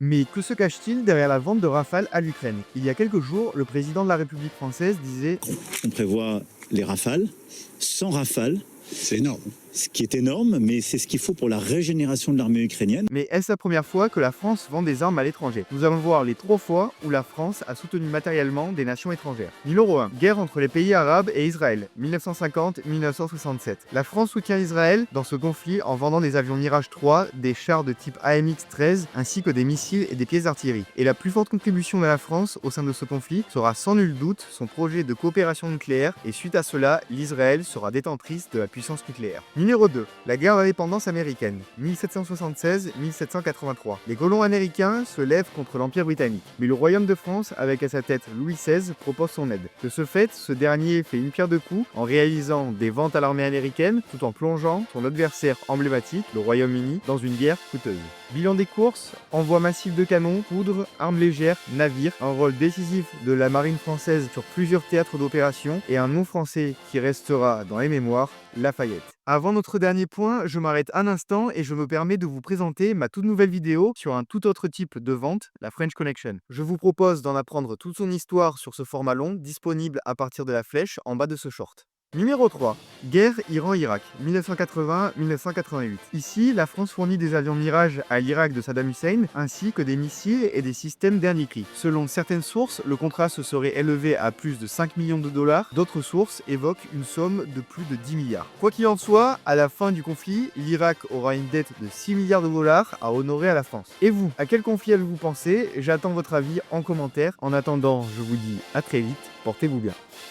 Mais que se cache-t-il derrière la vente de Rafale à l'Ukraine? Il y a quelques jours, le président de la République française disait: On prévoit les Rafales, 100 Rafales. C'est énorme. Ce qui est énorme, mais c'est ce qu'il faut pour la régénération de l'armée ukrainienne. mais est-ce la première fois que la France vend des armes à l'étranger? Nous allons voir les 3 fois où la France a soutenu matériellement des nations étrangères. Numéro 1. Guerre entre les pays arabes et Israël, 1950-1967. La France soutient Israël dans ce conflit en vendant des avions Mirage 3, des chars de type AMX-13, ainsi que des missiles et des pièces d'artillerie. Et la plus forte contribution de la France au sein de ce conflit sera sans nul doute son projet de coopération nucléaire, et suite à cela, l'Israël sera détentrice de la puissance nucléaire. Numéro 2. La guerre d'indépendance américaine, 1776-1783. Les colons américains se lèvent contre l'Empire britannique, mais le royaume de France, avec à sa tête Louis XVI, propose son aide. De ce fait, ce dernier fait une pierre deux coups en réalisant des ventes à l'armée américaine tout en plongeant son adversaire emblématique, le Royaume-Uni, dans une guerre coûteuse. Bilan des courses: envoi massif de canons, poudre, armes légères, navires, un rôle décisif de la marine française sur plusieurs théâtres d'opération et un nom français qui restera dans les mémoires, Lafayette. Avant notre dernier point, je m'arrête un instant et je me permets de vous présenter ma toute nouvelle vidéo sur un tout autre type de vente, la French Connection. Je vous propose d'en apprendre toute son histoire sur ce format long, disponible à partir de la flèche en bas de ce short. Numéro 3. Guerre Iran-Irak, 1980-1988. Ici, la France fournit des avions Mirage à l'Irak de Saddam Hussein, ainsi que des missiles et des systèmes dernier cri. Selon certaines sources, le contrat se serait élevé à plus de 5 millions de dollars, d'autres sources évoquent une somme de plus de 10 milliards. Quoi qu'il en soit, à la fin du conflit, l'Irak aura une dette de 6 milliards de dollars à honorer à la France. Et vous, à quel conflit avez-vous pensé? J'attends votre avis en commentaire. En attendant, je vous dis à très vite, portez-vous bien.